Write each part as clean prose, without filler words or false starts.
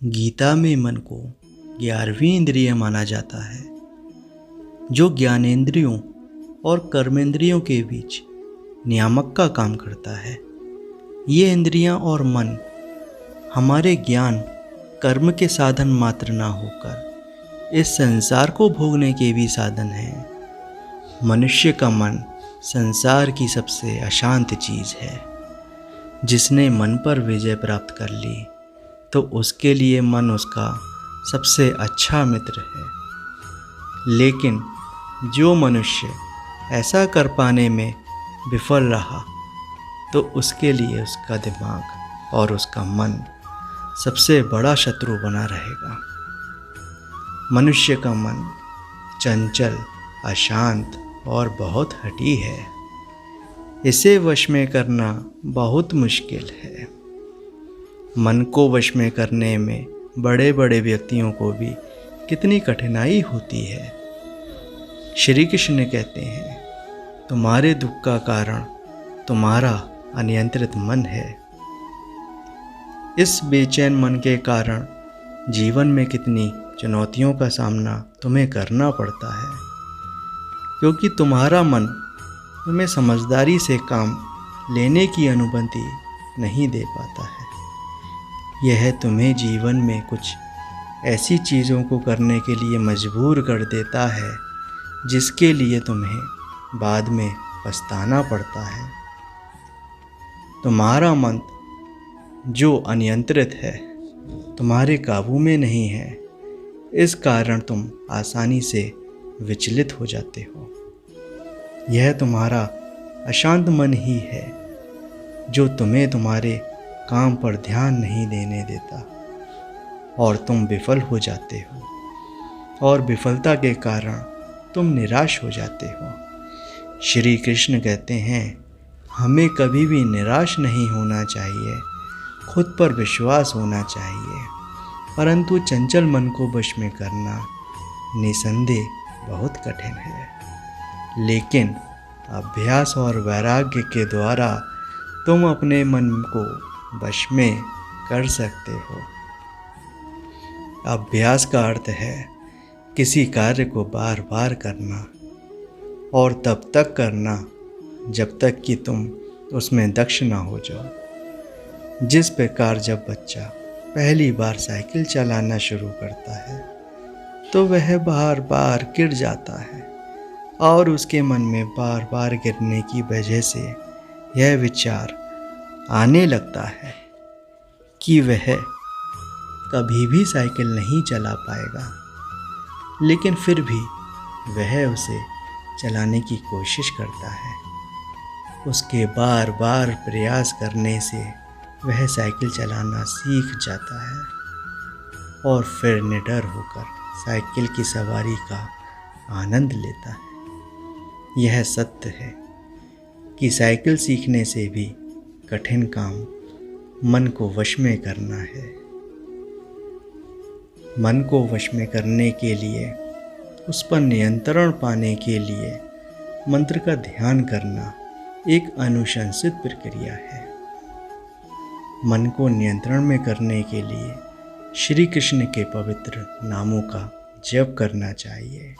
गीता में मन को 11वीं इंद्रिय माना जाता है, जो ज्ञानेंद्रियों और कर्मेंद्रियों के बीच नियामक का काम करता है। ये इंद्रियां और मन हमारे ज्ञान कर्म के साधन मात्र ना होकर इस संसार को भोगने के भी साधन हैं। मनुष्य का मन संसार की सबसे अशांत चीज़ है। जिसने मन पर विजय प्राप्त कर ली तो उसके लिए मन उसका सबसे अच्छा मित्र है। लेकिन जो मनुष्य ऐसा कर पाने में विफल रहा तो उसके लिए उसका दिमाग और उसका मन सबसे बड़ा शत्रु बना रहेगा। मनुष्य का मन चंचल, अशांत और बहुत हठी है। इसे वश में करना बहुत मुश्किल है। मन को वश में करने में बड़े बड़े व्यक्तियों को भी कितनी कठिनाई होती है। श्री कृष्ण कहते हैं, तुम्हारे दुख का कारण तुम्हारा अनियंत्रित मन है। इस बेचैन मन के कारण जीवन में कितनी चुनौतियों का सामना तुम्हें करना पड़ता है, क्योंकि तुम्हारा मन तुम्हें समझदारी से काम लेने की अनुमति नहीं दे पाता है। यह तुम्हें जीवन में कुछ ऐसी चीज़ों को करने के लिए मजबूर कर देता है जिसके लिए तुम्हें बाद में पछताना पड़ता है। तुम्हारा मन जो अनियंत्रित है, तुम्हारे काबू में नहीं है। इस कारण तुम आसानी से विचलित हो जाते हो। यह तुम्हारा अशांत मन ही है जो तुम्हें तुम्हारे काम पर ध्यान नहीं देने देता और तुम विफल हो जाते हो और विफलता के कारण तुम निराश हो जाते हो। श्री कृष्ण कहते हैं, हमें कभी भी निराश नहीं होना चाहिए, खुद पर विश्वास होना चाहिए। परंतु चंचल मन को वश में करना निसंदेह बहुत कठिन है। लेकिन अभ्यास और वैराग्य के द्वारा तुम अपने मन को वश में कर सकते हो। अभ्यास का अर्थ है किसी कार्य को बार बार करना और तब तक करना जब तक कि तुम उसमें दक्ष ना हो जाओ। जिस प्रकार जब बच्चा पहली बार साइकिल चलाना शुरू करता है तो वह बार बार गिर जाता है और उसके मन में बार बार गिरने की वजह से यह विचार आने लगता है कि वह कभी भी साइकिल नहीं चला पाएगा। लेकिन फिर भी वह उसे चलाने की कोशिश करता है। उसके बार बार प्रयास करने से वह साइकिल चलाना सीख जाता है और फिर निडर होकर साइकिल की सवारी का आनंद लेता है। यह सत्य है कि साइकिल सीखने से भी कठिन काम मन को वश में करना है। मन को वश में करने के लिए, उस पर नियंत्रण पाने के लिए मंत्र का ध्यान करना एक अनुशंसित प्रक्रिया है। मन को नियंत्रण में करने के लिए श्री कृष्ण के पवित्र नामों का जप करना चाहिए।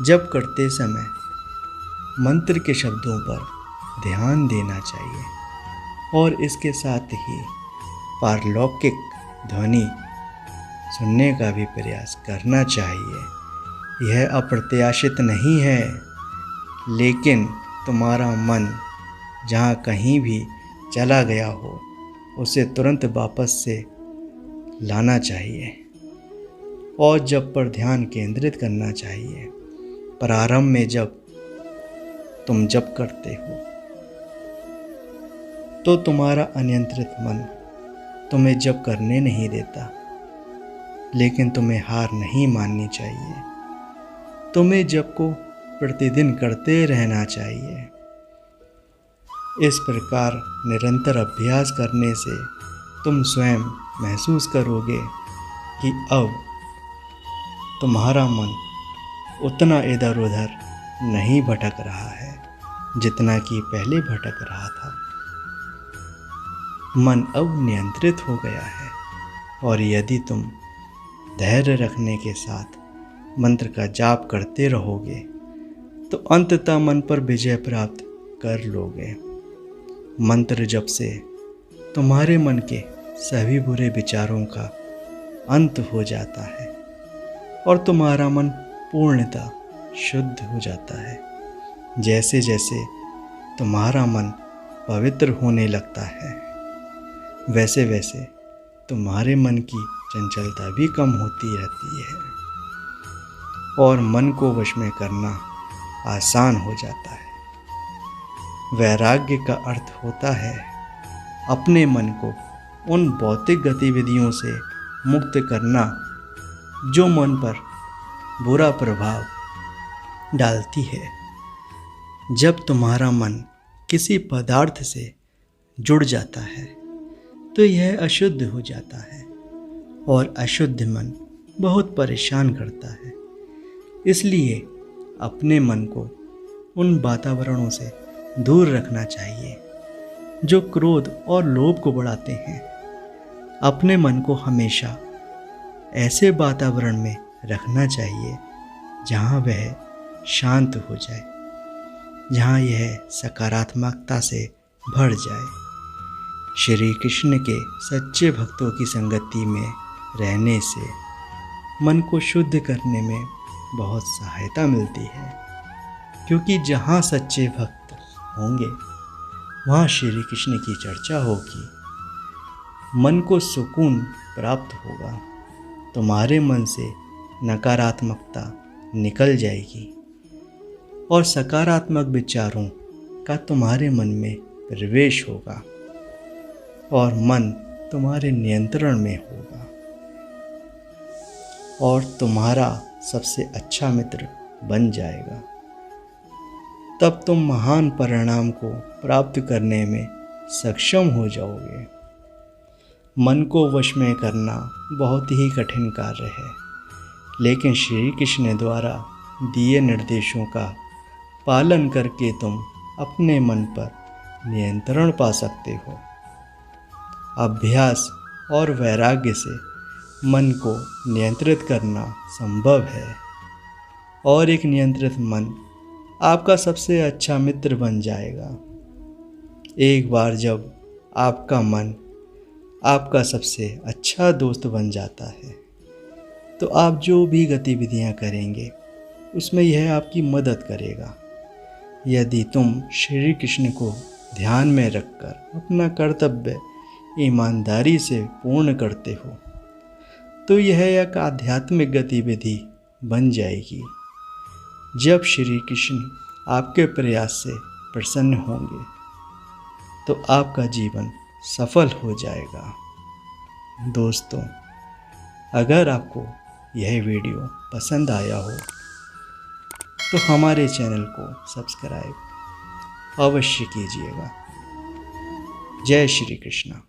जप करते समय मंत्र के शब्दों पर ध्यान देना चाहिए और इसके साथ ही पारलौकिक ध्वनि सुनने का भी प्रयास करना चाहिए। यह अप्रत्याशित नहीं है, लेकिन तुम्हारा मन जहाँ कहीं भी चला गया हो उसे तुरंत वापस से लाना चाहिए और जप पर ध्यान केंद्रित करना चाहिए। प्रारंभ में जब तुम जप करते हो तो तुम्हारा अनियंत्रित मन तुम्हें जप करने नहीं देता, लेकिन तुम्हें हार नहीं माननी चाहिए। तुम्हें जप को प्रतिदिन करते रहना चाहिए। इस प्रकार निरंतर अभ्यास करने से तुम स्वयं महसूस करोगे कि अब तुम्हारा मन उतना इधर उधर नहीं भटक रहा है जितना कि पहले भटक रहा था। मन अब नियंत्रित हो गया है और यदि तुम धैर्य रखने के साथ मंत्र का जाप करते रहोगे तो अंततः मन पर विजय प्राप्त कर लोगे। मंत्र जप से तुम्हारे मन के सभी बुरे विचारों का अंत हो जाता है और तुम्हारा मन पूर्णतः शुद्ध हो जाता है। जैसे जैसे तुम्हारा मन पवित्र होने लगता है वैसे वैसे तुम्हारे मन की चंचलता भी कम होती रहती है और मन को वश में करना आसान हो जाता है। वैराग्य का अर्थ होता है अपने मन को उन भौतिक गतिविधियों से मुक्त करना जो मन पर बुरा प्रभाव डालती है। जब तुम्हारा मन किसी पदार्थ से जुड़ जाता है तो यह अशुद्ध हो जाता है और अशुद्ध मन बहुत परेशान करता है। इसलिए अपने मन को उन वातावरणों से दूर रखना चाहिए जो क्रोध और लोभ को बढ़ाते हैं। अपने मन को हमेशा ऐसे वातावरण में रखना चाहिए जहाँ वह शांत हो जाए, जहाँ यह सकारात्मकता से भर जाए। श्री कृष्ण के सच्चे भक्तों की संगति में रहने से मन को शुद्ध करने में बहुत सहायता मिलती है, क्योंकि जहाँ सच्चे भक्त होंगे वहाँ श्री कृष्ण की चर्चा होगी, मन को सुकून प्राप्त होगा, तुम्हारे मन से नकारात्मकता निकल जाएगी और सकारात्मक विचारों का तुम्हारे मन में प्रवेश होगा और मन तुम्हारे नियंत्रण में होगा और तुम्हारा सबसे अच्छा मित्र बन जाएगा। तब तुम महान परिणाम को प्राप्त करने में सक्षम हो जाओगे। मन को वश में करना बहुत ही कठिन कार्य है, लेकिन श्री कृष्ण द्वारा दिए निर्देशों का पालन करके तुम अपने मन पर नियंत्रण पा सकते हो। अभ्यास और वैराग्य से मन को नियंत्रित करना संभव है और एक नियंत्रित मन आपका सबसे अच्छा मित्र बन जाएगा। एक बार जब आपका मन आपका सबसे अच्छा दोस्त बन जाता है तो आप जो भी गतिविधियां करेंगे उसमें यह आपकी मदद करेगा। यदि तुम श्री कृष्ण को ध्यान में रखकर अपना कर्तव्य ईमानदारी से पूर्ण करते हो तो यह एक आध्यात्मिक गतिविधि बन जाएगी। जब श्री कृष्ण आपके प्रयास से प्रसन्न होंगे तो आपका जीवन सफल हो जाएगा। दोस्तों, अगर आपको यह वीडियो पसंद आया हो तो हमारे चैनल को सब्सक्राइब अवश्य कीजिएगा। जय श्री कृष्ण।